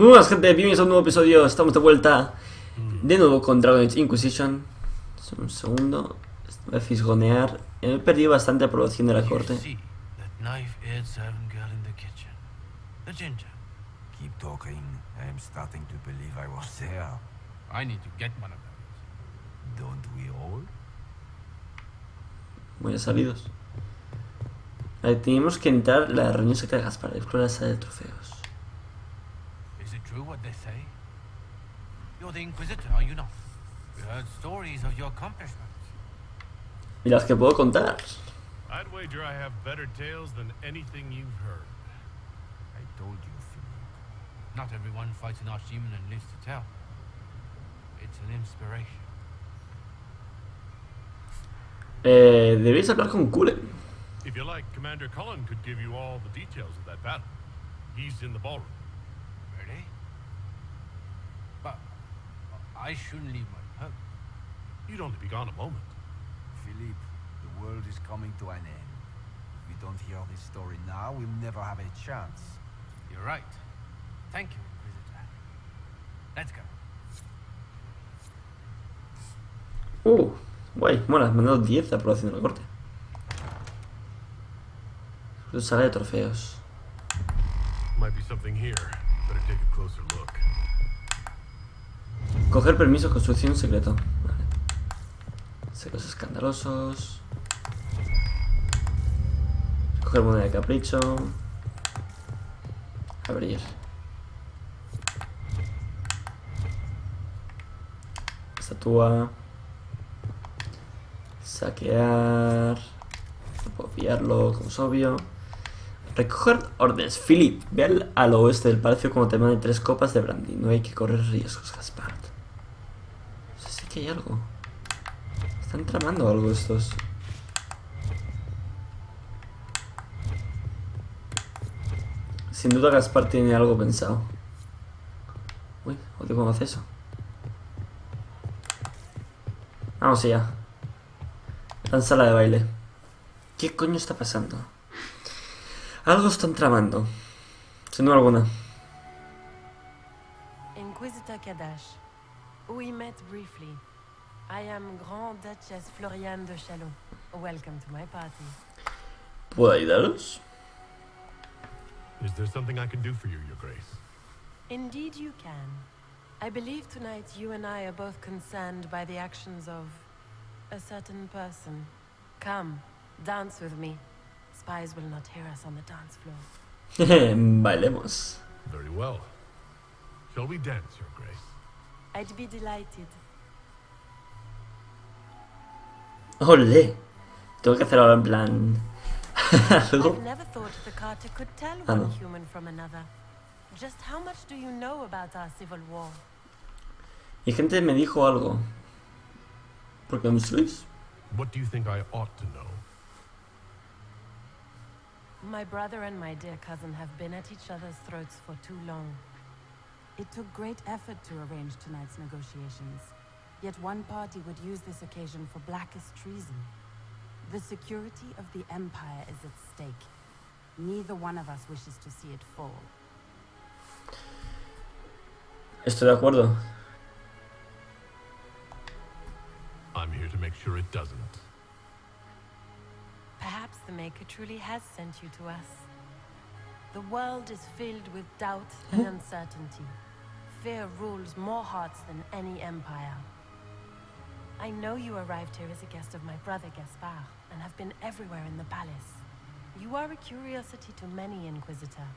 Muy buenas gente, bienvenidos a un nuevo episodio. Estamos de vuelta de nuevo con Dragon Age Inquisition. Un segundo, voy a fisgonear. He perdido bastante aprobación de la corte. Keep talking. I am starting to believe I was there. I need to get one of those. Don't we all? Muy salidos. Tenemos que entrar a la reunión secreta de Gaspard, explorar la sala de trofeos. Is it true what they say? You're the Inquisitor, are you not? We heard stories of your accomplishments. Y las que puedo contar. I'd wager I have better tales than anything you've heard. I told you, Philippe. Not everyone fights an archdemon and lives to tell. It's an inspiration. Debéis hablar con Cullen. If you like, Commander Cullen could give you all the details of that battle. He's in the ballroom. Really? But I shouldn't leave my post. You'd only be gone a moment. Philippe, the world is coming to an end. If we don't hear this story now, we'll never have a chance. You're right. Thank you, Inquisitor. Let's go. Guay, mola, me han dado 10 de aprobación de la corte. Sala de trofeos. Might be something here. Better take a closer look. Coger permiso, construcción secreto. Vale. Secos escandalosos. Coger moneda de capricho. Abrir. Estatua. Saquear. No puedo pillarlo, como es obvio. Recoger órdenes. Philip, ve al oeste del palacio como te mande 3 copas de brandy. No hay que correr riesgos, Gaspard. No sé si que hay algo. Están tramando algo estos. Sin duda Gaspard tiene algo pensado. Uy, odio cómo hace eso. Vamos allá. Gran sala de baile. ¿Qué coño está pasando? Algo están tramando. Sin duda alguna. Inquisitor Kadash. We met briefly. I am Grand Duchess Floriane de Chalon. Welcome to my party. ¿Puedo ayudaros? Is there something I can do for you, Your Grace? Indeed you can. I believe tonight you and I are both concerned by the actions of a certain person. Come, dance with me. Spies will not hear us on the dance floor. Bailemos. Very well. Shall we dance, Your Grace? I'd be delighted. ¡Olé! Tengo que hacer ahora en plan... algo. I've never thought the Carter could tell Ah, one no. human from another. Just how much do you know about our civil war? Y gente me dijo algo. ¿Por qué me instruís? What do you think I ought to know? My brother and my dear cousin have been at each other's throats for too long. It took great effort to arrange tonight's negotiations. Yet one party would use this occasion for blackest treason. The security of the Empire is at stake. Neither one of us wishes to see it fall. Estoy de acuerdo. I'm here to make sure it doesn't. Perhaps the Maker truly has sent you to us. The world is filled with doubt and uncertainty. Fear rules more hearts than any empire. I know you arrived here as a guest of my brother Gaspard, and have been everywhere in the palace. You are a curiosity to many, Inquisitor,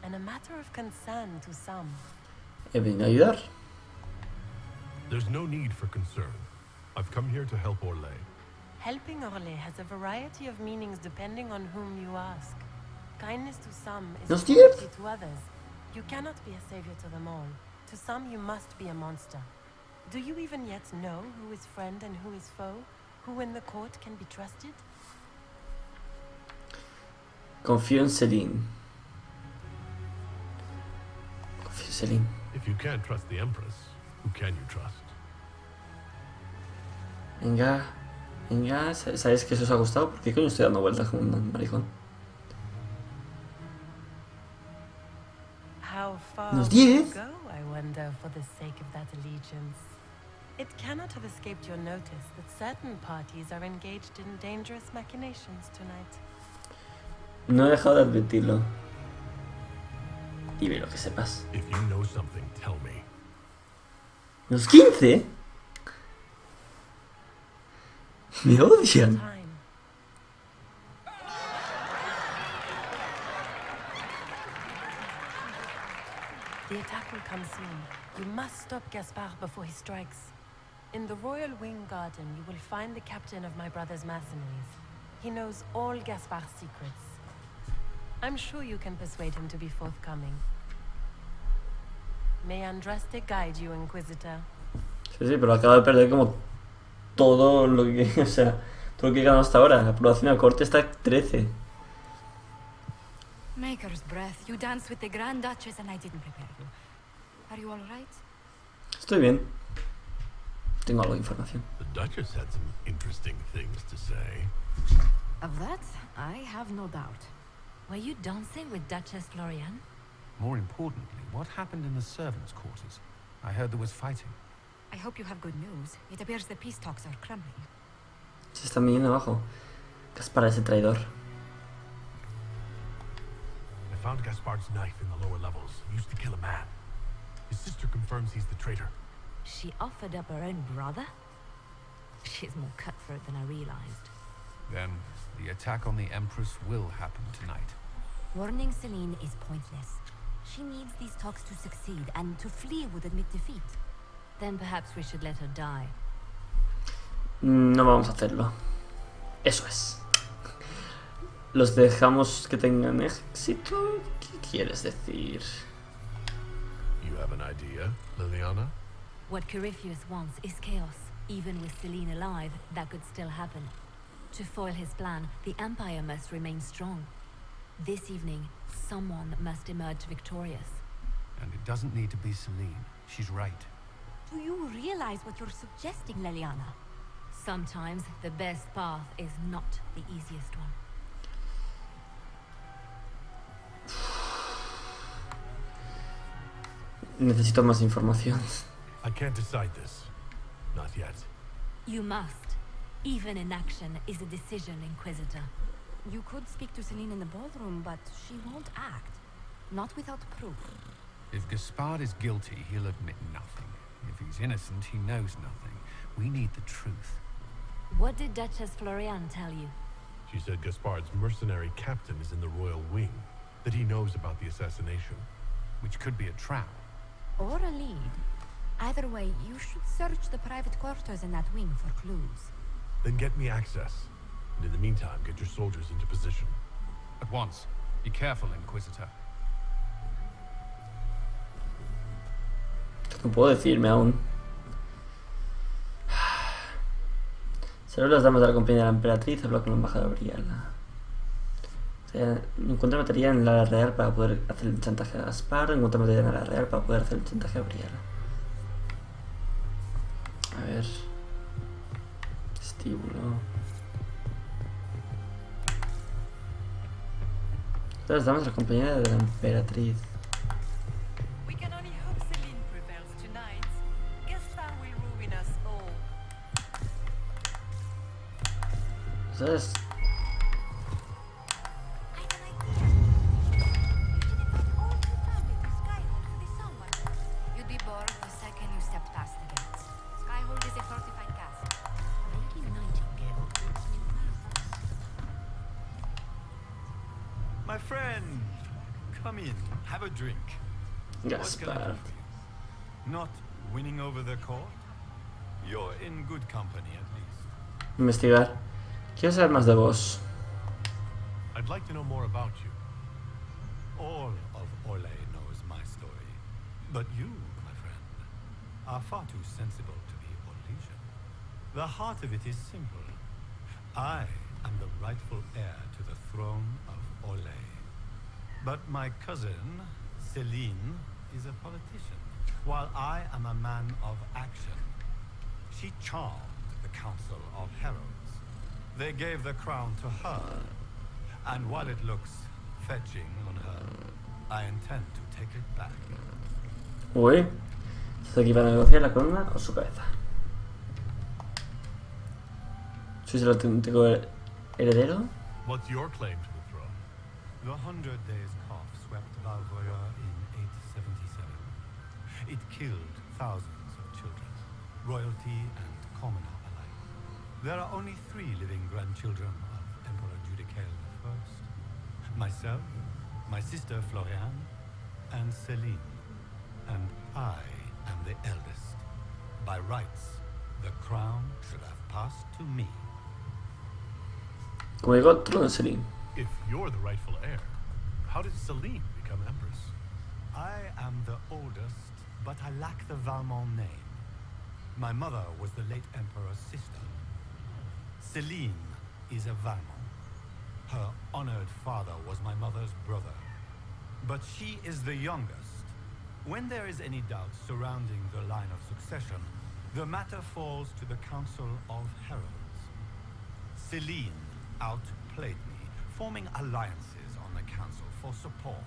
and a matter of concern to some. He venido a ayudar. There's no need for concern. I've come here to help Orlais. Helping Orlais has a variety of meanings depending on whom you ask. Kindness to some is ¿No es cruelty cierto? to others. You cannot be a savior to them all. To some you must be a monster. Do you even yet know who is friend and who is foe? Who in the court can be trusted? Confío en Celine. Confío en Celine. If you can't trust the Empress, who can you trust? Venga. Venga, ¿sabéis que eso os ha gustado? ¿Por qué coño estoy dando vueltas como un maricón? How How far Unos will you 10. go, I wonder, for the sake of that allegiance? It cannot have escaped your notice that certain parties are engaged in dangerous machinations tonight. No he dejado de advertirlo. Dime lo que sepas. If you know something, tell me. ¿Unos 15? Me odian. Time. The attack will come soon. You must stop Gaspard before he strikes. In the Royal Wing Garden, you will find the captain of my brother's mercenaries. He knows all Gaspard's secrets. I'm sure you can persuade him to be forthcoming. May Andraste guide you, Inquisitor. Sí, pero acaba de perder como todo lo que, o sea, todo lo que he ganado hasta ahora. La aprobación a corte está 13. Maker's breath. You danced with the Grand Duchess and I didn't prepare you. Are you all right? Estoy bien. Tengo algo de información. The Duchess had some interesting things to say. Of that, I have no doubt. Were you dancing with Duchess Florian? More importantly, what happened in the servants' quarters? I heard there was fighting. I hope you have good news. It appears the peace talks are crumbling. Se están viniendo abajo. Gaspard es el traidor. I found Gaspard's knife in the lower levels, used to kill a man. His sister confirms he's the traitor. She offered up her own brother? She's more cutthroat than I realized. Then, the attack on the Empress will happen tonight. Warning Celine is pointless. She needs these talks to succeed, and to flee would admit defeat. Then perhaps we should let her die. No vamos a hacerlo. Eso es. Los dejamos que tengan éxito. ¿Qué quieres decir? You have an idea, Liliana? What Corypheus wants is chaos. Even with Celine alive, that could still happen. To foil his plan, the Empire must remain strong. This evening, someone must emerge victorious. And it doesn't need to be Celine. She's right. Do you realize what you're suggesting, Liliana? Sometimes the best path is not the easiest one. Necesito más información. I can't decide this. Not yet. You must. Even inaction is a decision, Inquisitor. You could speak to Celine in the ballroom, but she won't act. Not without proof. If Gaspard is guilty, he'll admit nothing. If he's innocent, he knows nothing. We need the truth. What did Duchess Florian tell you? She said Gaspard's mercenary captain is in the royal wing, that he knows about the assassination. Which could be a trap. Or a lead. Either way, you should search the private quarters in that wing for clues. Then get me access. And in the meantime, get your soldiers into position. At once. Be careful, Inquisitor. No puedo decirme aún. Salud las damas de la compañía de la emperatriz, habla con la embajadora Briala. O sea, encuentra material en la real para poder hacer el chantaje a Gaspard, encuentra material en la real para poder hacer el chantaje a Briala. A ver. Estíbulo. Las damas de la compañía de la emperatriz. We can only hope Celine prevails tonight. Gaspard will ruin us all. ¿Sabes? You'd be bored the second you stepped past the gates. Skyhold is a fortified castle. Lady Nightingale. My friend, come in, have a drink. What can I do Gaspard. for you? Not winning over the court? You're in good company, at least. Investigar. Quiero saber más de vos. I'd like to know more about you. All of Orlais knows my story. But you, my friend, are far too sensible to be Orlesian. The heart of it is simple. I am the rightful heir to the throne of Orlais. But my cousin, Celine, is a politician, while I am a man of action. She charmed the Council of Heralds. They gave the crown to her, and while it looks fetching on her, I intend to take it back. Uy. ¿Está aquí para negociar la corona o su cabeza? ¿Sois el auténtico heredero? What's your claim to the throne? The 100 Days Cough swept Valvoya in 877. It killed thousands of children, royalty and commoner alike. There are only 3 living grandchildren of Emperor Judicael I. Myself, my sister Floriane, and Celine. And I am the eldest. By rights, the crown should have passed to me. Como digo, trono de Celine. If you're the rightful heir, how did Celine become empress? I am the oldest, but I lack the Valmont name. My mother was the late Emperor's sister. Celine is a Valmont. Her honored father was my mother's brother. But she is the youngest. When there is any doubt surrounding the line of succession, the matter falls to the Council of Heralds. Celine outplayed me, forming alliances on the Council for support.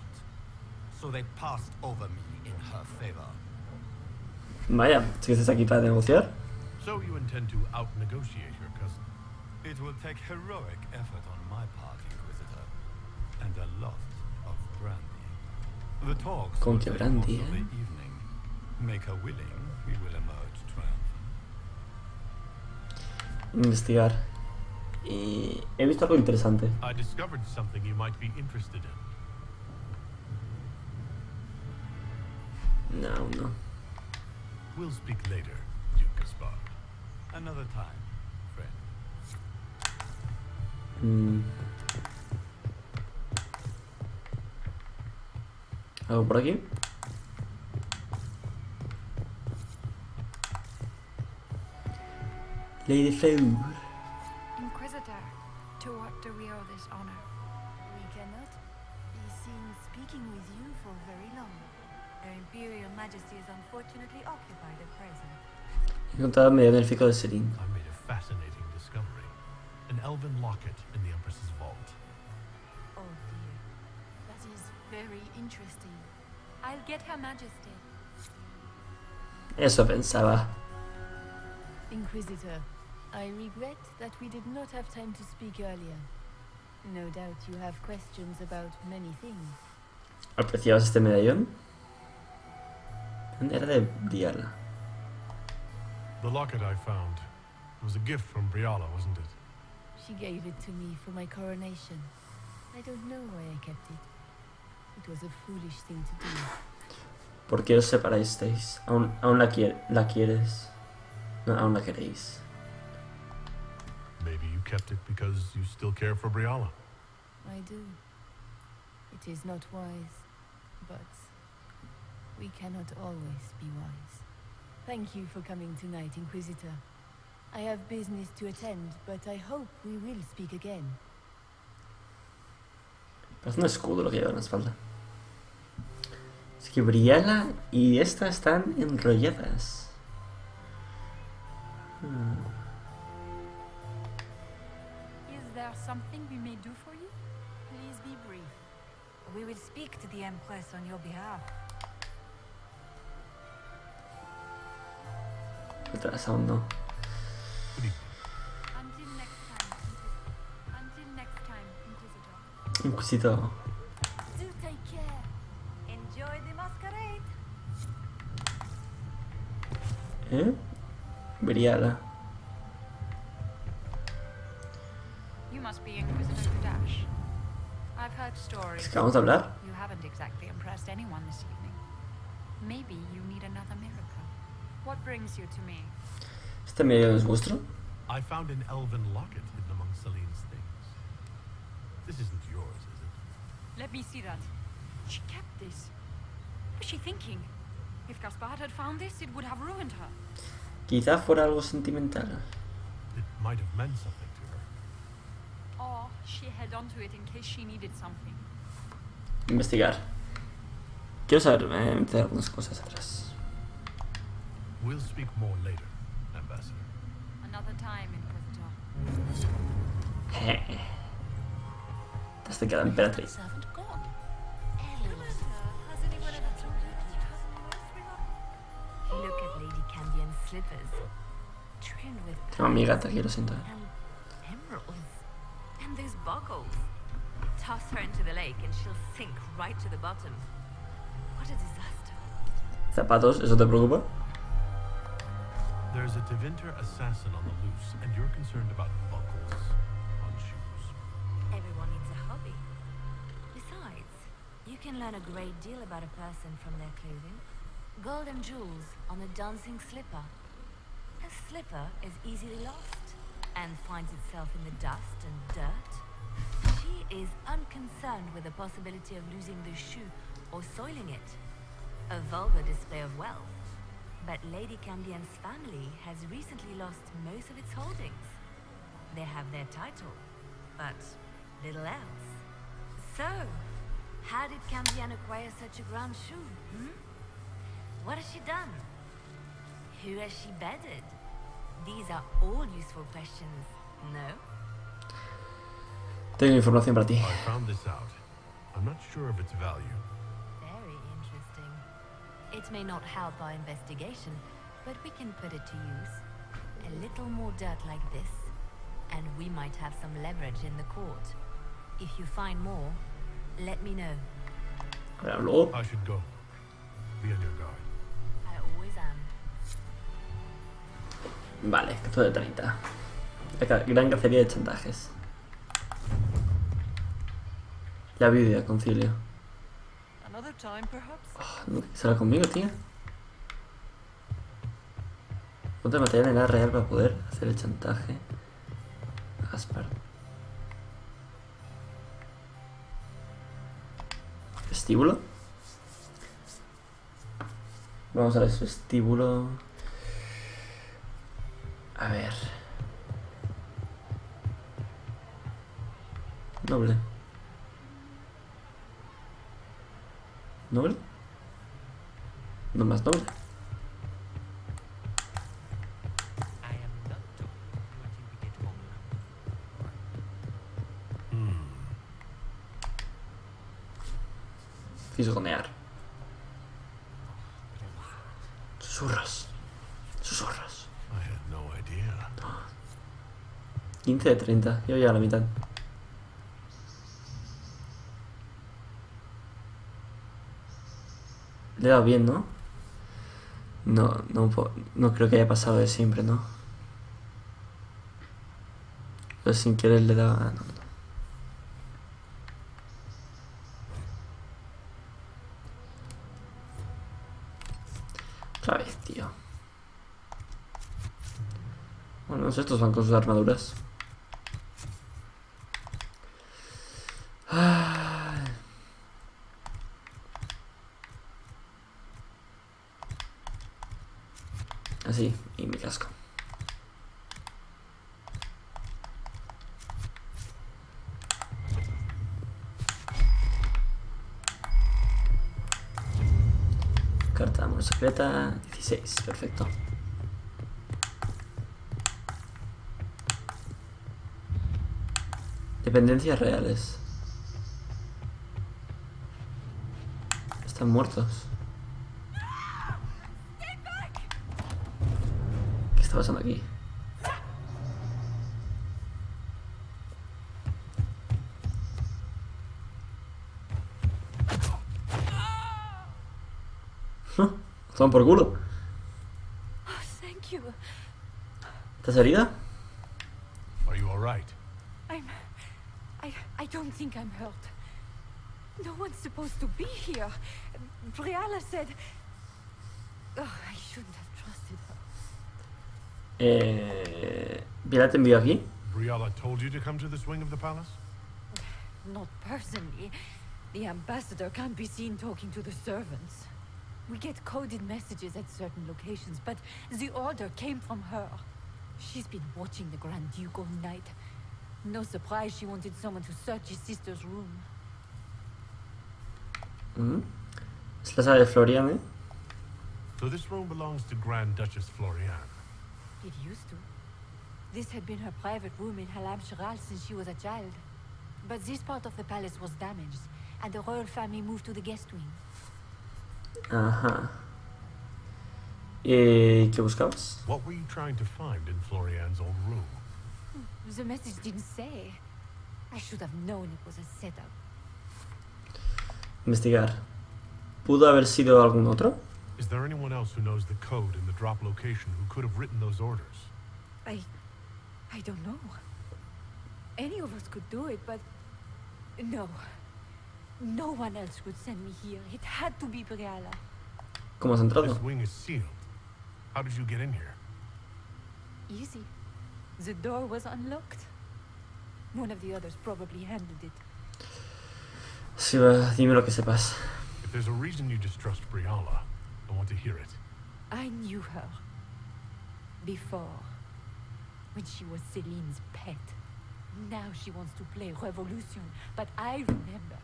So they passed over me in her favor. Vaya, ¿sí que estás aquí para negociar? So you intend to out-negotiate your cousin? It will take heroic effort on my part, Inquisitor, and a lot of brandy. The talks will take most of the evening. Make her willing, we will emerge triumphant. Investigar. Y he visto algo interesante. I discovered something you might be interested in. No. We'll speak later, Duke Gaspard. Another time, friend. ¿Algo por aquí? Lady Fleur. Inquisitor, to what do we owe this honor? We cannot be seen speaking with you for very long. Her Imperial Majesty is unfortunately occupied at present. He encontrado el medio élfico de Celine. I made a fascinating discovery. An elven locket in the Empress's vault. Oh dear. That is very interesting. I'll get Her Majesty. Eso pensaba. Inquisitor, I regret that we did not have time to speak earlier. No doubt you have questions about many things. ¿Apreciabas este medallón? Era de Briala. The locket I found was a gift from Briala, wasn't it? She gave it to me for my coronation. I don't know why I kept it. It was a foolish thing to do. ¿Por qué os separasteis? ¿Aún la quieres? No, aún la queréis. Maybe you kept it because you still care for Briala. I do. It is not wise, but we cannot always be wise. Thank you for coming tonight, Inquisitor. I have business to attend, but I hope we will speak again. Parece un escudo lo que lleva en la espalda. Es que Briala y esta están enrolladas. Is there something we may do for you? Please be brief. We will speak to the Empress on your behalf. Retrasado, no. Until next time, Inquisitor. Inquisitor. Do take care. Enjoy the masquerade. Briala. You must be Inquisitor Dash. I've heard stories. ¿Es que vamos a hablar? You haven't exactly impressed anyone this evening. Maybe you need another miracle. What brings you to me? ¿Este medio es vuestro? I found an elven locket hidden among Celine's things. This isn't yours, is it? Let me see that. She kept this. What was she thinking? If Gaspard had found this, it would have ruined her. Quizá fuera algo sentimental. It might have meant something to her. Or she held on to it in case she needed something. Investigar. Quiero saber, meter algunas cosas atrás. We'll speak more later, Ambassador. Another time, Inquisitor. Te has quedado emperatriz. Servant gone. Come at her. slippers, trimmed with Tengo a mi gata aquí, lo siento. and emeralds, and those buckles. Toss her into the lake and she'll sink right to the bottom. What a disaster. Zapatos, ¿eso te preocupa? There's a Tevinter assassin on the loose, and you're concerned about buckles on shoes. Everyone needs a hobby. Besides, you can learn a great deal about a person from their clothing. Gold and jewels on a dancing slipper. A slipper is easily lost and finds itself in the dust and dirt. She is unconcerned with the possibility of losing the shoe or soiling it. A vulgar display of wealth. But Lady Cambien's family has recently lost most of its holdings. They have their title, but little else. So, how did Cambien acquire such a grand shoe? What has she done? Who has she bedded? These are all useful questions, no? Tengo información para ti. I found this out. I'm not sure of its value. Very interesting. It may not help our investigation, but we can put it to use. A little more dirt like this, and we might have some leverage in the court. If you find more, let me know. A ver, luego. I should go. Be on your guard. I always am. Vale, esto de 30. Gran cacería de chantajes. La Biblia, concilio. Another time, perhaps? Oh, ¿no quieres hablar conmigo, tía? Ponte material en la real para poder hacer el chantaje a Gaspard. ¿Vestíbulo? Vamos a ver su vestíbulo. A ver. Noble. ¿Noble? No más noble. Fisgonear. Susurros. Susurros. I had no idea. 15 de 30. Yo ya a la mitad. Le he dado bien, ¿no? No creo que haya pasado de siempre, ¿no? Pero sin querer le he dado... Ah, no. Otra vez, tío. Bueno, estos van con sus armaduras. Así, y mi casco. Carta de amor secreta 16, perfecto. Dependencias reales. Están muertos. ¿Qué está pasando aquí? Están por culo. Oh, thank you. ¿Estás herida? Are you all right? I don't think I'm hurt. No one's supposed to be here. Briala said... Oh, I shouldn't have trusted her. ¿Briala te envió aquí? Briala told you to come to this wing of the palace? Not personally. The ambassador can't be seen talking to the servants. We get coded messages at certain locations, but the order came from her. She's been watching the Grand Duke all night. No surprise she wanted someone to search his sister's room. Es la sala de Florian, ¿eh? So this room belongs to Grand Duchess Florian. It used to. This had been her private room in Halam Shiral since she was a child. But this part of the palace was damaged, and the royal family moved to the guest wing. Ajá. ¿Qué buscabas? What were you trying to find in Florian's old room? The message didn't say. I should have known it was a setup. Investigar. ¿Pudo haber sido algún otro? Is there anyone else who knows the code in the drop location who could have written those orders? I don't know. Any of us could do it, but no. No one else could send me here. It had to be Briala. ¿Cómo has entrado? This wing is sealed. How did you get in here? Easy. The door was unlocked. One of the others probably handled it. Sí, va, dime lo que sepas. If there's a reason you distrust Briala, I want to hear it. I knew her. Before. When she was Celine's pet. Now she wants to play Revolution. But I remember.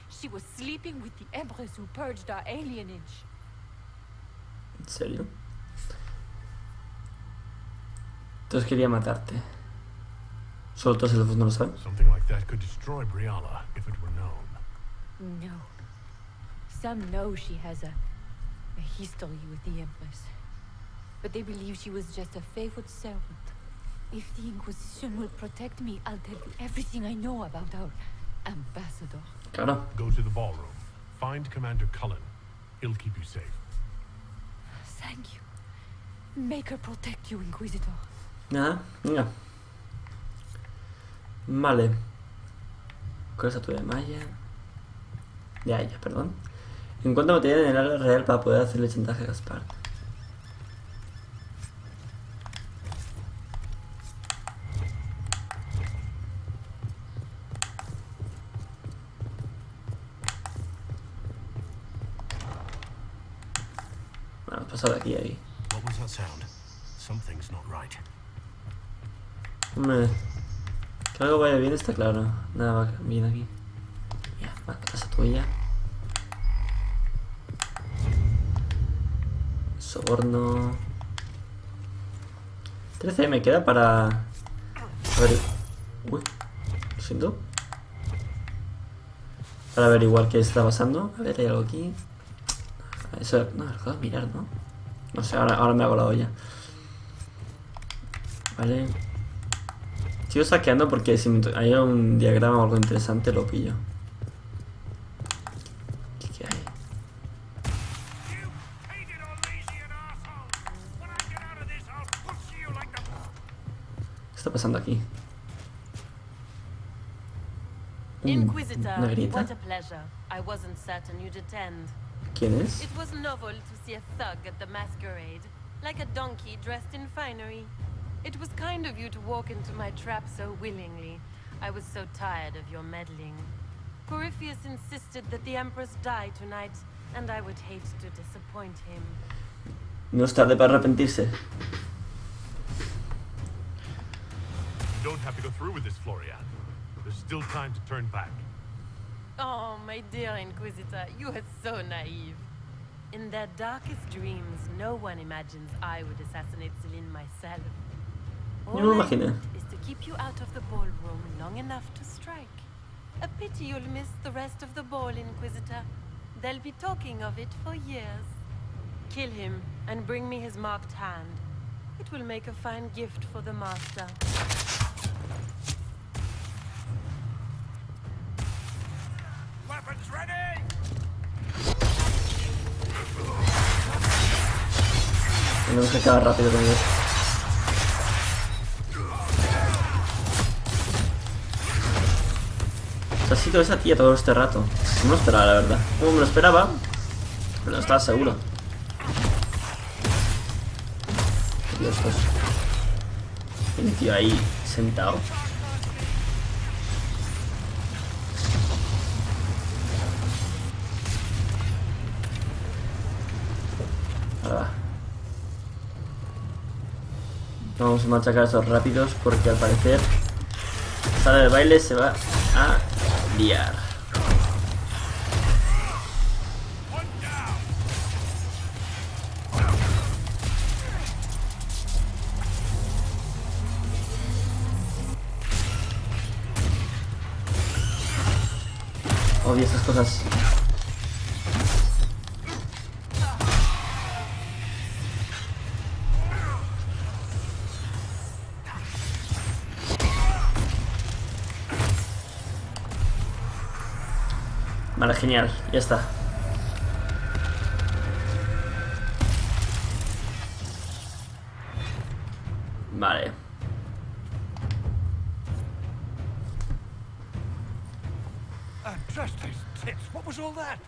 She was sleeping with the Empress who purged our alienage. ¿En serio? Entonces quería matarte. Solo todos elfos no lo saben. Something like that could destroy Briala if it were known. No. Some know she has a history with the Empress. But they believe she was just a favorite servant. If the Inquisition will protect me, I'll tell you everything I know about our ambassador. Claro. Go to the ballroom. Find Commander Cullen. He'll keep you safe. Thank you. Make her protect you, Inquisitor. Nada, venga. Vale. ¿Cuál es la tuya de Maya? De Aya, perdón. Encuentra material en el área real para poder hacerle chantaje a Gaspard. Bueno, pasado de aquí a aquí. What was that sound? Something's not right. Hombre, que algo vaya bien está claro. Nada va bien aquí. Ya, va, casa tuya. Soborno. 13 me queda para... A ver... Uy, lo siento. Para averiguar qué está pasando. A ver, hay algo aquí. Eso, no, lo puedo mirar, ¿no? No sé, ahora me hago la olla. Vale. Sigo saqueando porque si hay un diagrama o algo interesante lo pillo. ¿Qué hay? ¿Qué está pasando aquí? Inquisitor, ¿Una grieta? what a pleasure. I wasn't certain you'd attend. ¿Quién es? It was novel to see a thug at the masquerade, like a donkey dressed in finery. It was kind of you to walk into my trap so willingly. I was so tired of your meddling. Corypheus insisted that the Empress die tonight, and I would hate to disappoint him. No es tarde para arrepentirse. You don't have to go through with this, Florian. There's still time to turn back. Oh, my dear Inquisitor, you are so naive. In their darkest dreams, no one imagines I would assassinate Celine myself. All Yo me I imaginé. want is to keep you out of the ballroom long enough to strike. A pity you'll miss the rest of the ball, Inquisitor. They'll be talking of it for years. Kill him and bring me his marked hand. It will make a fine gift for the Master. Weapons ready! Tenemos que acabar rápido con ellos. Se ha sido esa tía todo este rato. No me lo esperaba, la verdad. Como me lo esperaba, pero no estaba seguro. Dios, pues. Tiene tío ahí sentado. Ahora va. Vamos a machacar a esos rápidos porque al parecer la sala de baile se va a liar. Odio esas cosas. Vale, genial, ya está. Vale. What was all that?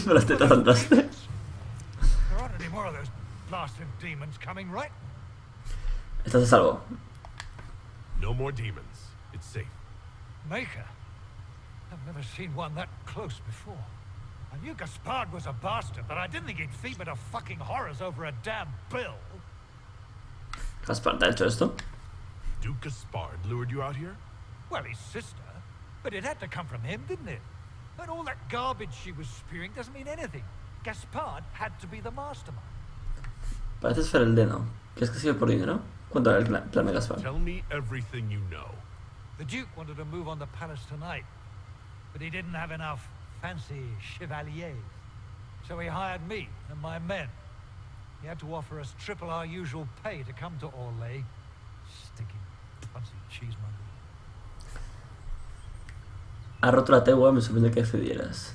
Las tetas fantastas. There aren't any more of those blasted demons coming, right? Estás a salvo. No more demons. It's safe. Maker? I've never seen one that close before. I knew Gaspard was a bastard, but I didn't think he'd feed me to fucking horrors over a damn bill. Gaspard, ¿te ha hecho esto? Duke Gaspard lured you out here? Well, his sister. But it had to come from him, didn't it? And all that garbage she was spewing doesn't mean anything. Gaspard had to be the mastermind. Pareces Ferelden. ¿Crees que sigue por dinero? ¿Cuánto era el plan de Gaspard? Tell me everything you know. The Duke wanted to move on the palace tonight, but he didn't have enough fancy chevaliers. So he hired me and my men. He had to offer us triple our usual pay to come to Orlais. Stinking punsy cheesemonger. Ha roto la tegua, me sorprende que accedieras.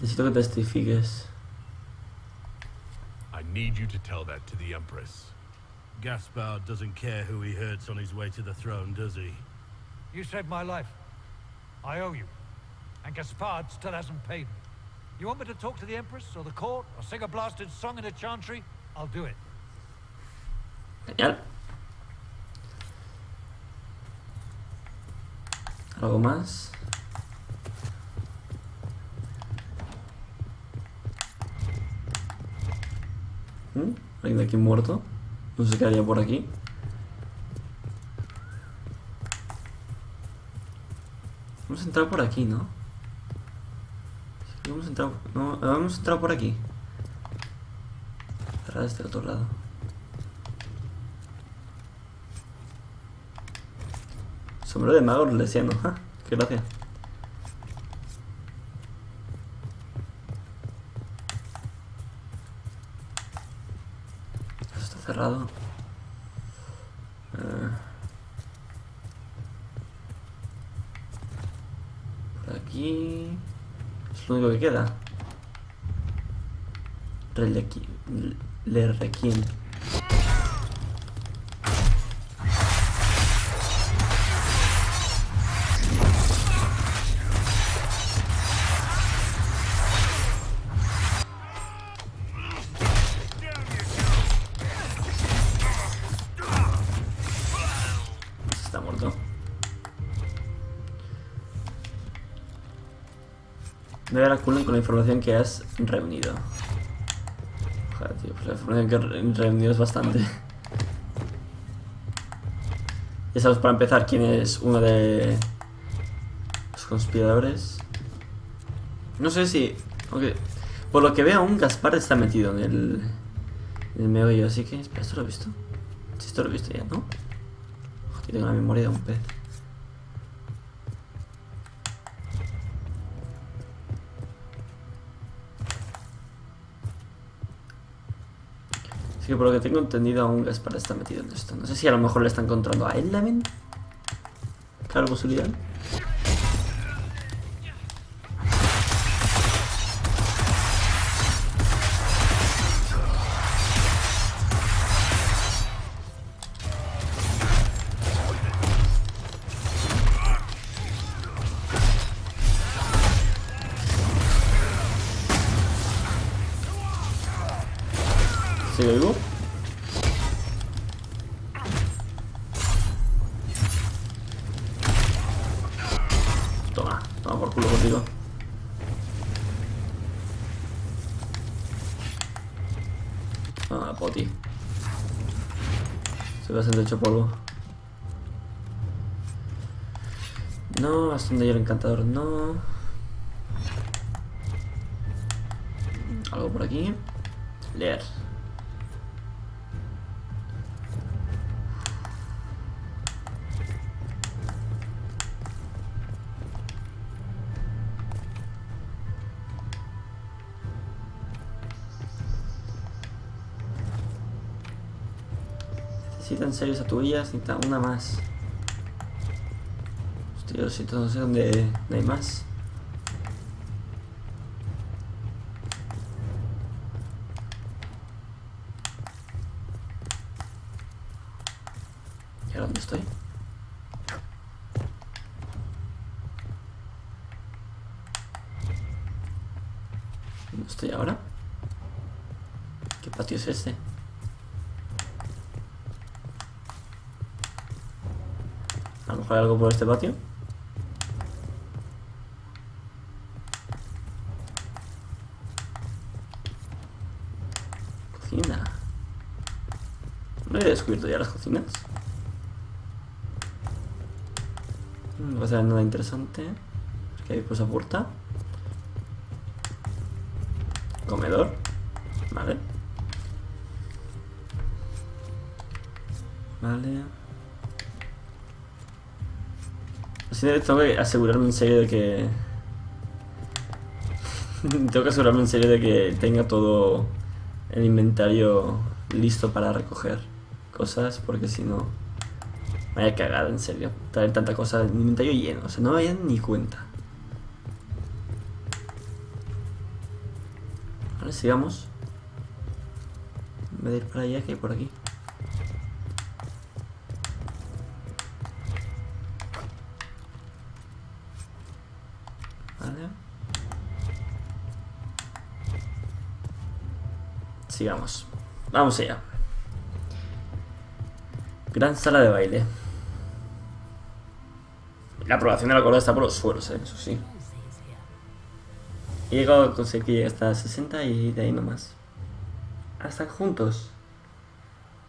Necesito que testifiques. I need you to tell that to the Empress. Gaspard doesn't care who he hurts on his way to the throne, does he? You saved my life. I owe you. And Gaspard still hasn't paid me. You want me to talk to the Empress or the court or sing a blasted song in a chantry? I'll do it. Genial. ¿Algo más? ¿Alguien de aquí muerto? No sé qué haría por aquí. Vamos a entrar por aquí, ¿no? Vamos a entrar... No, vamos a entrar por aquí. Cerrar este otro lado. Sombrero de mago orlesiano. ¡Ja! ¡Qué gracia! Eso está cerrado. Por aquí... Es lo único que queda. Requiem. Está muerto. Me dará culo con la información que has reunido. Joder, tío, pues la información que he reunido es bastante. Ya sabemos para empezar quién es uno de los conspiradores. No sé si... Aunque, por lo que veo aún Gaspard está metido en el meollo, así que... Espera, ¿esto lo he visto? Sí, esto lo he visto ya, ¿no? Joder, tengo la memoria de un pez. Así que por lo que tengo entendido aún Gaspard está metido en esto. No sé si a lo mejor le está encontrando a él también. Claro, posibilidad. ¿Sigue vivo? Toma por culo contigo. Ah, poti. Se ve bastante hecho polvo. No, bastón de hielo encantador, no. Algo por aquí. Leer. Necesitan 6 estatuillas, necesitan una más. Hostia, los sitios no sé dónde hay más. estoy? ¿Dónde estoy ahora? ¿Qué patio es este? A lo mejor hay algo por este patio. Cocina. ¿No he descubierto ya las cocinas? No va a ser nada interesante. Que hay pues a puerta. Comedor. Vale. Vale. Así tengo que asegurarme en serio de que... tengo que asegurarme en serio de que tenga todo el inventario listo para recoger cosas, porque si no... me vaya cagada, en serio. Traer tanta cosa, el inventario lleno. O sea, no me vayan ni cuenta. Vale, sigamos. En vez de ir para allá, que hay por aquí. Vale. Sigamos. Vamos allá. Gran sala de baile. La aprobación de la corona está por los suelos, eso sí. He llegado a conseguir que llegue hasta 60 y de ahí nomás. Ah, están juntos.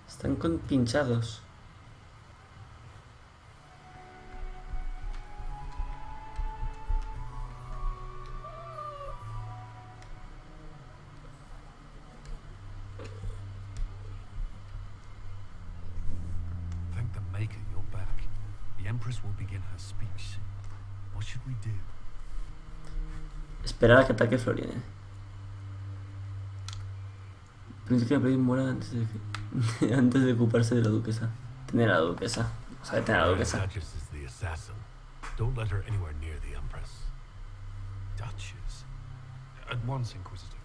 Están pinchados. Thank the Maker you're back. The Empress will begin her speech. What should we do? Esperar a que ataque Floriane. Principio de muera antes de, antes de ocuparse de la duquesa. Tener a la duquesa. O sea, tener a la duquesa. Duchess is the assassin. Don't let her anywhere near the Empress. Duchess? At once, Inquisitor.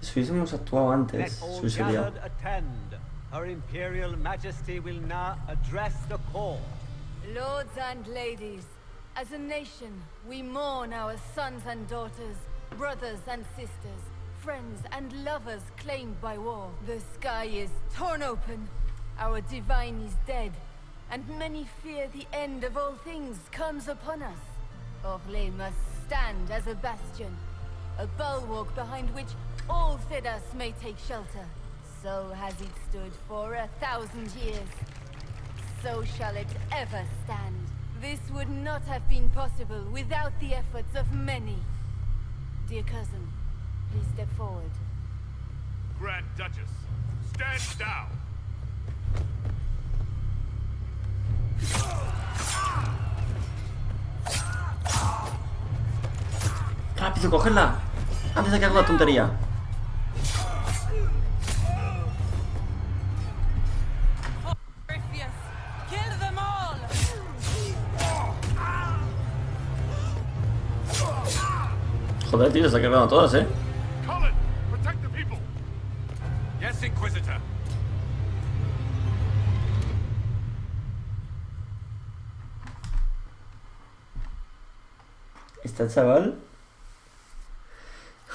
Si hubiésemos actuado antes, se hubiese liado. Attend. Her Imperial Majesty will now address the court. Lords and ladies, as a nation, we mourn our sons and daughters, brothers and sisters, friends and lovers claimed by war. The sky is torn open, our divine is dead, and many fear the end of all things comes upon us. Orlais must stand as a bastion, a bulwark behind which all Thedas may take shelter. So has it stood for 1,000 years. So shall it ever stand. This would not have been possible without the efforts of many. Dear cousin, please step forward. Grand Duchess, stand down! ¡Rápido, cogerla! Antes de que haga una tontería. Joder, tío, se está cargando a todas, Colin, protect the people. Yes, Inquisitor. Está chaval.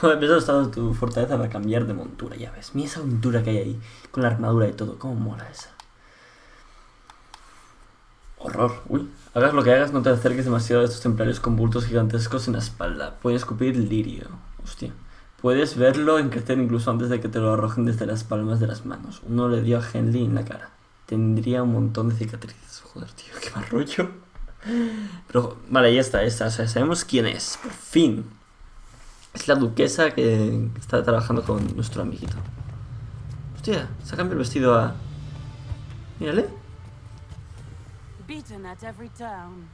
Joder, me has usado tu fortaleza para cambiar de montura, ya ves. Mira esa montura que hay ahí, con la armadura y todo. Cómo mola esa. Horror. Uy. Hagas lo que hagas, no te acerques demasiado a estos templarios con bultos gigantescos en la espalda. Pueden escupir lirio. Hostia. Puedes verlo en crecer incluso antes de que te lo arrojen desde las palmas de las manos. Uno le dio a Henley en la cara. Tendría un montón de cicatrices. Joder, tío, qué mal rollo. Pero, vale, ya está, esta. O sea, sabemos quién es. Por fin. Es la duquesa que está trabajando con nuestro amiguito. Hostia, se ha cambiado el vestido a... Mírale. Beaten at every turn.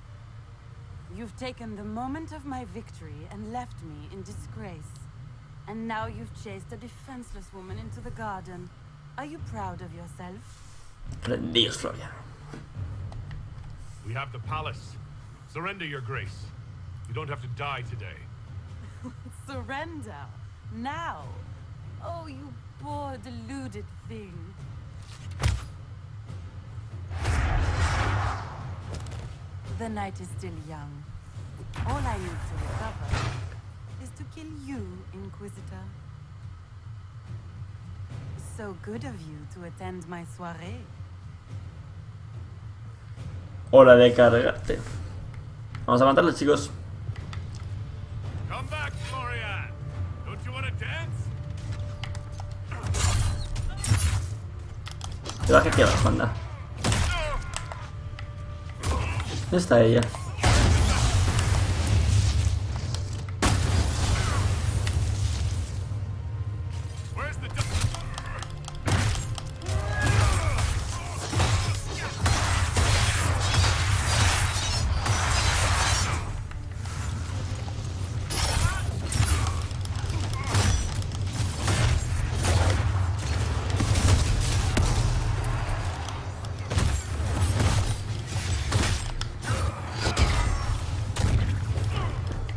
You've taken the moment of my victory and left me in disgrace. And now you've chased a defenseless woman into the garden. Are you proud of yourself? Rendidos, Florian. We have the palace. Surrender, your grace. You don't have to die today. Surrender? Now? Oh, you poor deluded thing. The night is still young. All I need to recover is to kill you, Inquisitor. So good of you to attend my soirée. Hora de cargarte. Vamos a matarlos, chicos. Come back, Florian. Don't you want to dance? Te baja aquí abajo, anda. ¿Dónde está ella?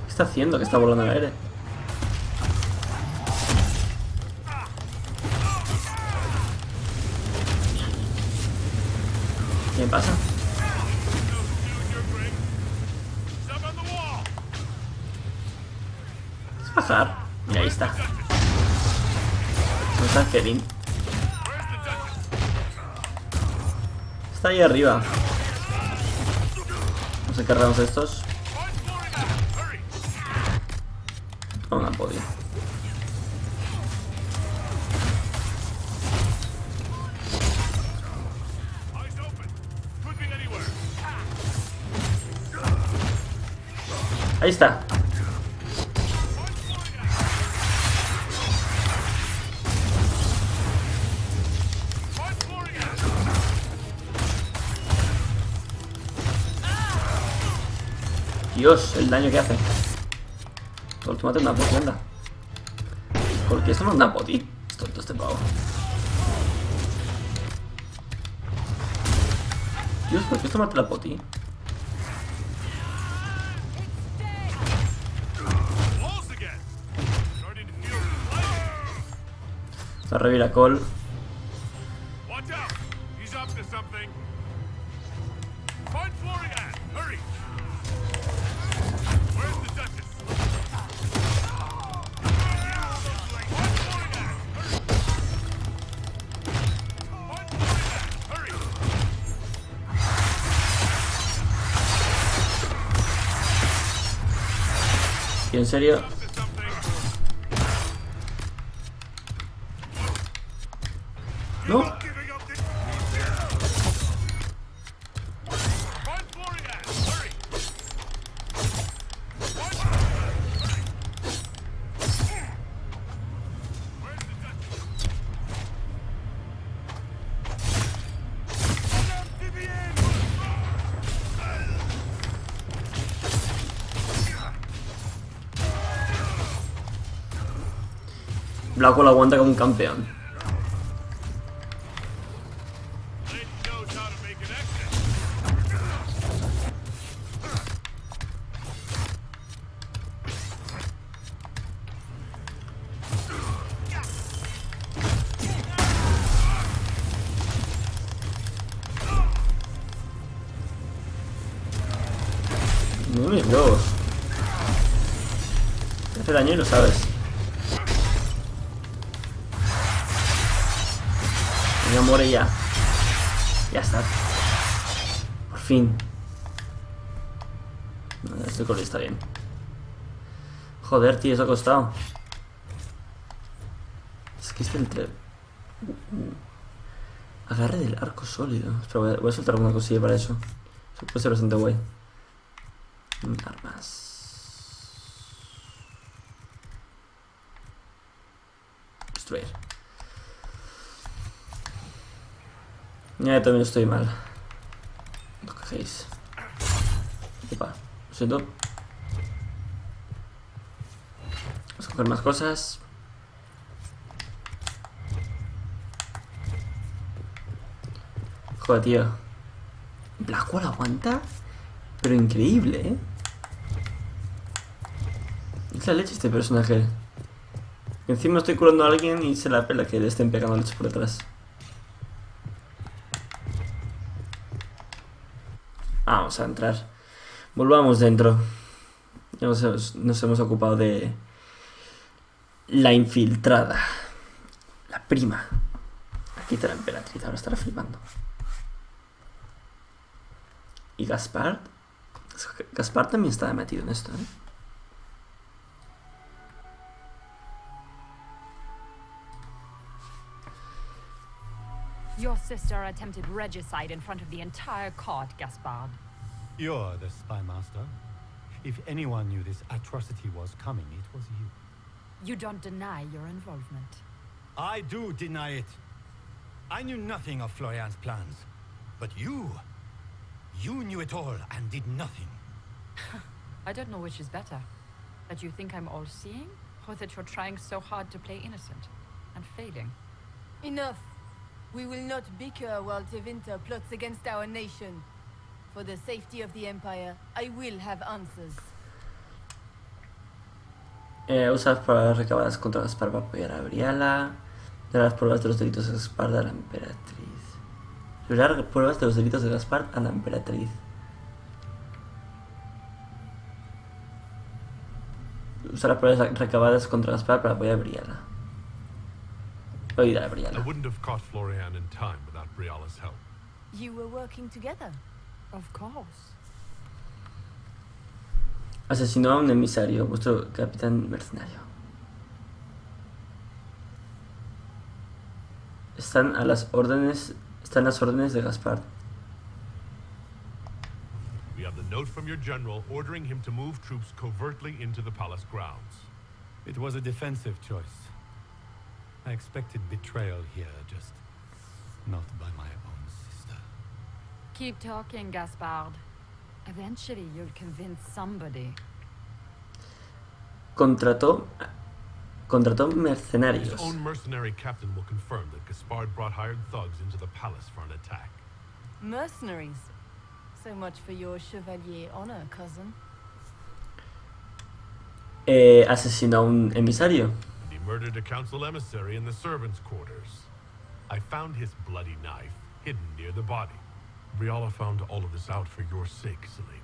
¿Qué está haciendo? Que está volando en el aire. ¿Qué pasa? Es bajar. Mira, ahí está. ¿Dónde está Kevin? Está ahí arriba. Vamos a cargarnos estos. No han podido. Ahí está. Dios, el daño que hace. Por tu mate una poti, anda. ¿Por qué esto no es una poti? Es tonto este pavo. Dios, ¿por qué esto mata la poti? La revira Cole. ¿Y en serio? ¿No? Blackwell aguanta como un campeón. No mis globos. Te hace daño y lo sabes. Ya muere ya. Ya está. Por fin. No, este Cole está bien. Joder, tío, eso ha costado. Es que este entre... Agarre del arco sólido. Espera, voy a soltar alguna cosilla para eso. Eso puede ser bastante guay. Armas. Destruir. Ya también estoy mal. No cogéis. Epa, lo siento. Vamos a coger más cosas. Joder, tío. Blackwell aguanta. Pero increíble, ¿eh? Es la leche este personaje. Encima estoy curando a alguien y se la pela que le estén pegando leche por detrás. Vamos a entrar. Volvamos dentro. Nos hemos ocupado de la infiltrada. La prima. Aquí está la emperatriz, ahora estará flipando. ¿Y Gaspard? Gaspard también estaba metido en esto, ¿eh? Your sister attempted regicide in front of the entire court, Gaspard. You're the spy master. If anyone knew this atrocity was coming, it was you. You don't deny your involvement. I do deny it. I knew nothing of Florian's plans. But you knew it all and did nothing. I don't know which is better. That you think I'm all-seeing, or that you're trying so hard to play innocent and failing. Enough. We will not bicker while Tevinter plots against our nation. For the safety of the Empire, I will have answers. Usa las pruebas recabadas contra Gaspard para apoyar a Briala. De las pruebas de los delitos de Gaspard a la emperatriz. Revelar pruebas de los delitos de Gaspard a la emperatriz. Usar las pruebas recabadas contra Gaspard para apoyar a Briala. Oír a Briala. I wouldn't have caught Florian in time without Briala's help. You were working together? Of course. Asesinó a un emisario, vuestro capitán mercenario. Están las órdenes de Gaspard. We have the note from your general ordering him to move troops covertly into the palace grounds. It was a defensive choice. I expected betrayal here, just not by my own sister. Keep talking, Gaspard. Eventually you'll convince somebody. Contrató His mercenarios. own mercenary captain will confirm that Gaspard brought hired thugs into the palace for an attack. Mercenaries? So much for your chevalier honor, cousin. Asesinó a un emisario. And he murdered a council emissary in the servants' quarters. I found his bloody knife hidden near the body. Briala found all of this out for your sake, Celine.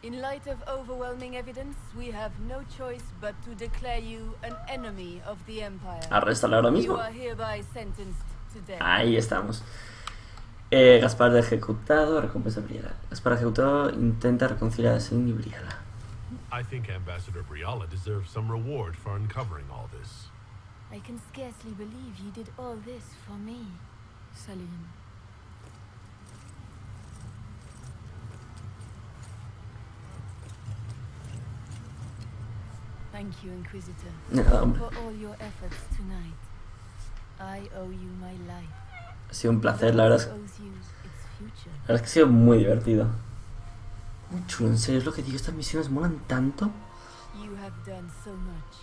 In light of overwhelming evidence, we have no choice but to declare you an enemy of the Empire. Arréstalo ahora mismo. You are hereby sentenced to death. Ahí estamos. Gaspard ejecutado, recompensa Briala. Gaspard ejecutado, intenta reconciliar a Celine y Briala. I think Ambassador Briala deserves some reward for uncovering all this. I can scarcely believe you did all this for me, Celine. Thank you, Inquisitor, for all your efforts tonight. I owe you my life. Ha sido un placer, la verdad es Owes you its future. que ha sido muy divertido. Muy chulo, en serio, es lo que digo, estas misiones molan tanto. You have done so much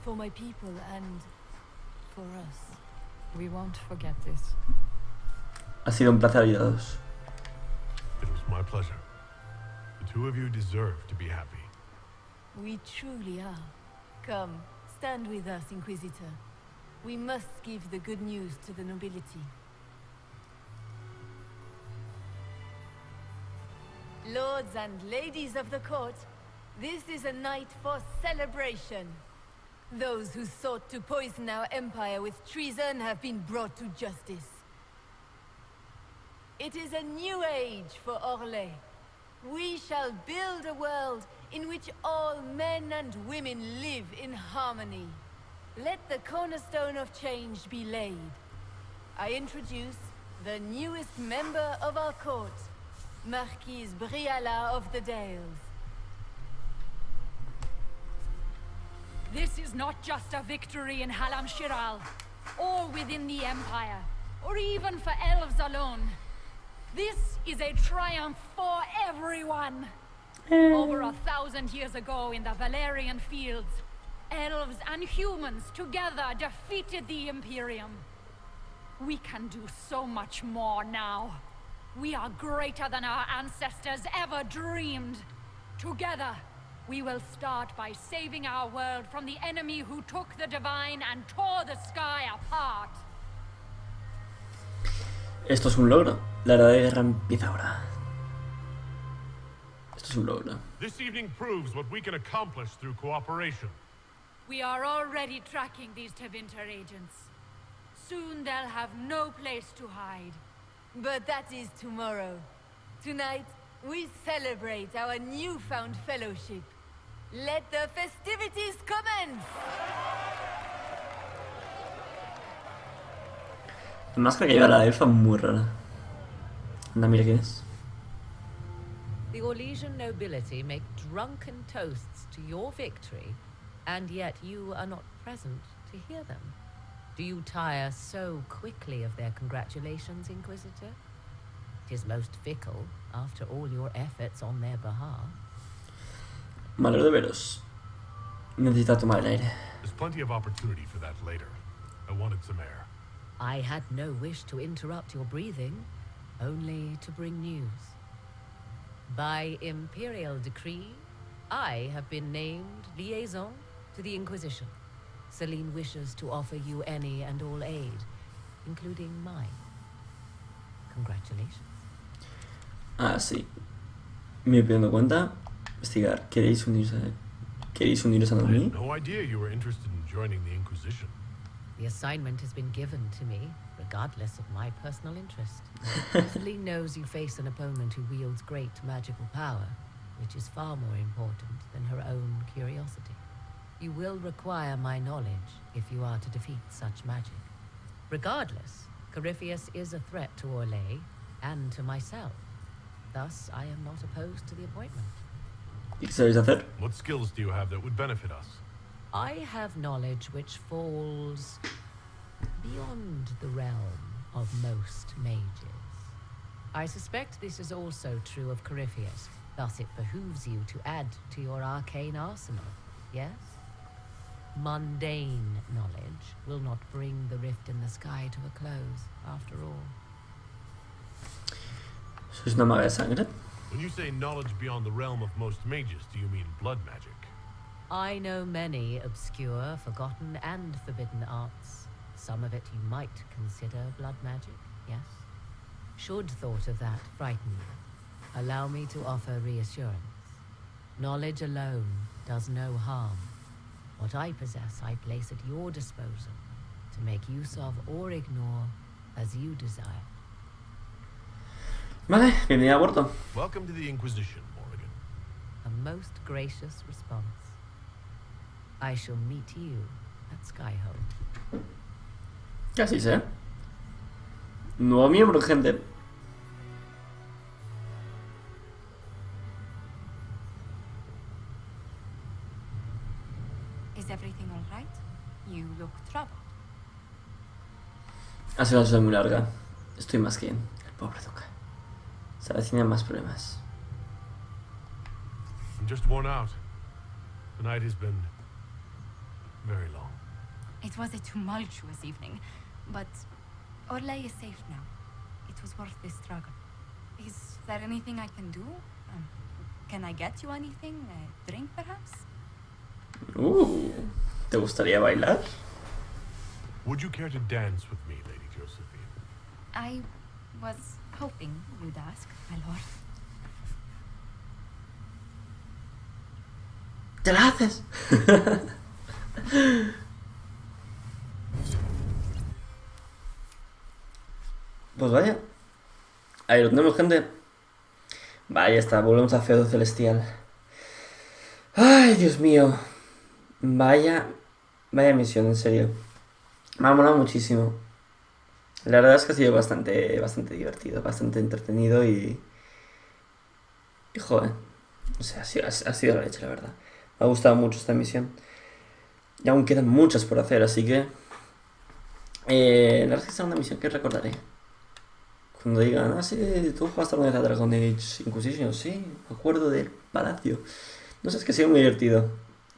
for my people and for us. We won't forget this. Ha sido un placer ayudaros. It was my pleasure. The two of you deserve to be happy. We truly are. Come, stand with us, Inquisitor. We must give the good news to the nobility. Lords and ladies of the court, this is a night for celebration. Those who sought to poison our empire with treason have been brought to justice. It is a new age for Orlais. We shall build a world in which all men and women live in harmony. Let the cornerstone of change be laid. I introduce the newest member of our court, Marquise Briala of the Dales. This is not just a victory in Halam Shiral, or within the Empire, or even for elves alone. This is a triumph for everyone. Over 1,000 years ago in the Valerian fields, elves and humans together defeated the Imperium. We can do so much more now. We are greater than our ancestors ever dreamed. Together, we will start by saving our world from the enemy who took the divine and tore the sky apart. Esto es un logro. La era de guerra empieza ahora. Esto Es un logro. This evening proves what we can accomplish through cooperation. We are already tracking these Tevinter agents. Soon they'll have no place to hide. But that is tomorrow. Tonight, we celebrate our newfound fellowship. Let the festivities commence! La máscara que lleva la elfa es muy rara. Anda, mira quién es. The Orlesian nobility make drunken toasts to your victory, and yet you are not present to hear them. Do you tire so quickly of their congratulations, Inquisitor? It is most fickle, after all your efforts on their behalf. Me alegro de veros. Necesito tomar el aire. There's plenty of opportunity for that later. I wanted some air. I had no wish to interrupt your breathing, only to bring news. By imperial decree, I have been named liaison to the Inquisition. Celine wishes to offer you any and all aid, including mine. Congratulations. Ah, sí. Me voy dando cuenta. Investigar. ¿Queréis uniros a I mí? had no idea you were interested in joining the Inquisition. The assignment has been given to me, regardless of my personal interest. Celine knows you face an opponent who wields great magical power, which is far more important than her own curiosity. You will require my knowledge if you are to defeat such magic. Regardless, Corypheus is a threat to Orlais and to myself. Thus, I am not opposed to the appointment. ¿Y qué sabéis hacer? What skills do you have that would benefit us? I have knowledge which falls beyond the realm of most mages. I suspect this is also true of Corypheus, thus it behooves you to add to your arcane arsenal, yes? Mundane knowledge will not bring the rift in the sky to a close, after all. ¿Sois una maga de sangre? When you say knowledge beyond the realm of most mages, do you mean blood magic? I know many obscure, forgotten, and forbidden arts. Some of it you might consider blood magic, yes? Should thought of that frighten you, allow me to offer reassurance. Knowledge alone does no harm. What I possess I place at your disposal to make use of or ignore as you desire. Vale, bienvenida a bordo. Welcome to the Inquisition, Morrigan. A most gracious response. I shall meet you at Skyhold. Casi sé. Nuevo miembro, gente. Is everything all right? You look troubled. Ha sido una sesión muy larga. Estoy más que bien. El pobre Duque. Se avecinan más problemas. I'm just worn out. The night has been very long. It was a tumultuous evening, but Orlais is safe now. It was worth the struggle. Is there anything I can do? Can I get you anything? A drink, perhaps? ¿Te gustaría bailar? Would you care to dance with me, Lady Josephine? I was hoping you'd ask, my lord. ¡Te la haces! Pues vaya. Ahí lo tenemos, gente. Vaya, está. Volvemos a Feudo Celestial. Ay, Dios mío. Vaya misión, en serio. Me ha molado muchísimo. La verdad es que ha sido bastante divertido, bastante entretenido y joder. O sea, ha sido la leche, la verdad. Me ha gustado mucho esta misión. Y aún quedan muchas por hacer, así que... la verdad es que será una misión que recordaré. Cuando digan, ah, sí, tú jugaste alguna vez a Dragon Age Inquisition, sí, me acuerdo del palacio. No sé, es que ha sido muy divertido.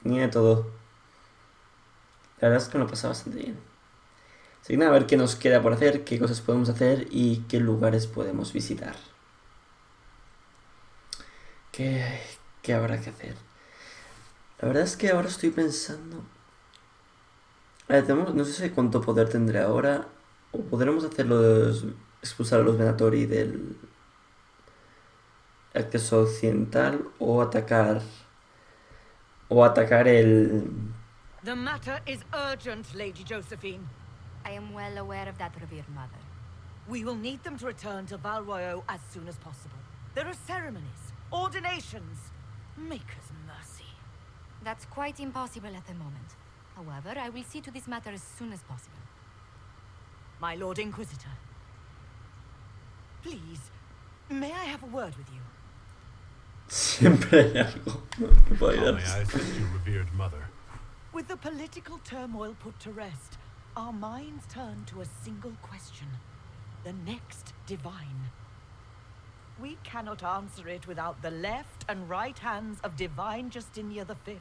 Ni de todo. La verdad es que me lo he pasado bastante bien. Así que nada, a ver qué nos queda por hacer, qué cosas podemos hacer y qué lugares podemos visitar. ¿Qué habrá que hacer? La verdad es que ahora estoy pensando... A ver, no sé cuánto poder tendré ahora. O podremos hacerlo de expulsar a los Venatori acceso occidental o atacar el... The matter is urgent, Lady Josephine. I am well aware of that, revered mother. We will need them to return to Valroyo as soon as possible. There are ceremonies, ordinations. Make us mercy. That's quite impossible at the moment. However, I will see to this matter as soon as possible. My Lord Inquisitor. Please, may I have a word with you? Siempre hay algo. No puedo How may ayudaros. I assist you, revered mother? With the political turmoil put to rest, our minds turn to a single question. The next divine. We cannot answer it without the left and right hands of Divine Justinia V.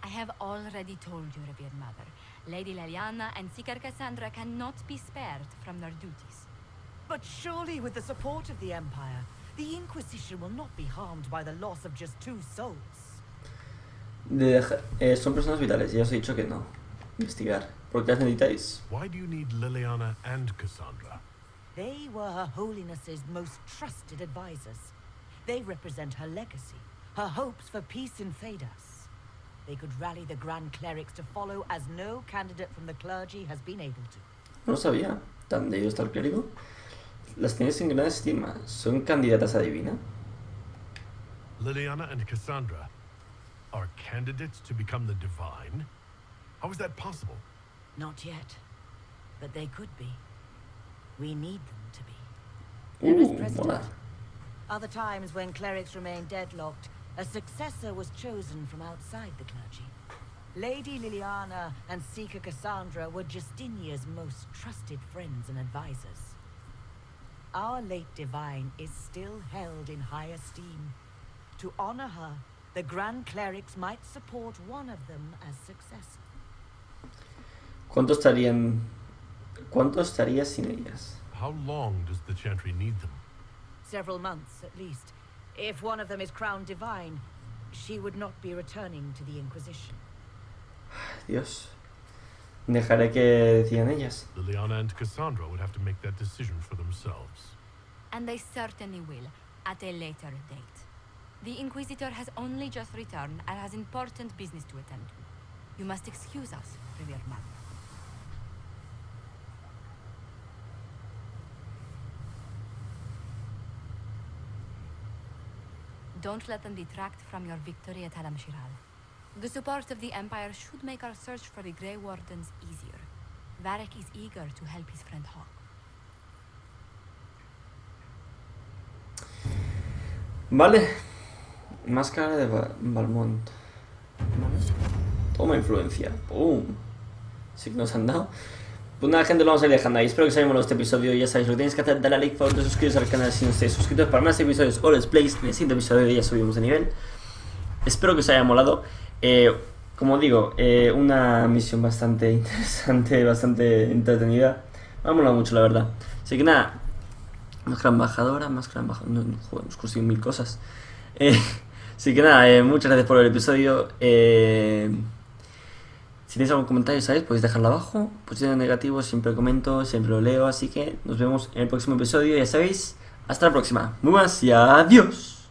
I have already told you, revered mother. Lady Leliana and Seeker Cassandra cannot be spared from their duties. But surely with the support of the Empire, the Inquisition will not be harmed by the loss of just 2 souls. Son personas vitales, ya os he dicho que no. Investigar. ¿Por qué las necesitáis? Why do you need Liliana and Cassandra? They were Her Holiness's most trusted advisors. They represent her legacy, her hopes for peace in Thedas. They could rally the Grand Clerics to follow as no candidate from the clergy has been able to. No lo sabía. ¿Tan debido está el clérigo? Las tienes en gran estima. ¿Son candidatas a divina? Liliana and Cassandra are candidates to become the divine? How is that possible? Not yet, but they could be. We need them to be. There is precedent. Mola. Other times when clerics remain deadlocked, a successor was chosen from outside the clergy. Lady Liliana and Seeker Cassandra were Justinia's most trusted friends and advisors. Our late divine is still held in high esteem. To honor her, the Grand Clerics might support one of them as successor. ¿Cuánto estaría sin ellas? How long does the Chantry need them? Several months, at least. If one of them is crowned divine, she would not be returning to the Inquisition. Dios. Dejaré que decidan ellas. Liliana and Cassandra would have to make that decision for themselves. And they certainly will, at a later date. The Inquisitor has only just returned and has important business to attend to. You must excuse us, revered mother. Don't let them detract from your victory at Halam-Shiral. The support of the Empire should make our search for the Grey Wardens easier. Varric is eager to help his friend Hawk. Vale. Máscara de Valmont. Vale. Toma influencia. ¡Pum! Sí que nos han dado. Pues nada, gente, lo vamos a ir dejando ahí. Espero que os haya molado este episodio. Ya sabéis lo que tenéis que hacer. Dale a like, favor, suscribiros al canal si no estáis suscritos para más episodios o let's plays. En el siguiente episodio ya subimos de nivel. Espero que os haya molado. Como digo, una misión bastante interesante, bastante entretenida. Me ha molado mucho, la verdad. Así que nada. Máscara embajadora. No, joder, hemos conseguido 1000 cosas. Así que nada, muchas gracias por el episodio. Si tenéis algún comentario, ¿sabéis? Podéis dejarlo abajo. Positivo o negativo, siempre comento, siempre lo leo. Así que nos vemos en el próximo episodio. Ya sabéis, hasta la próxima. Muy buenas y adiós.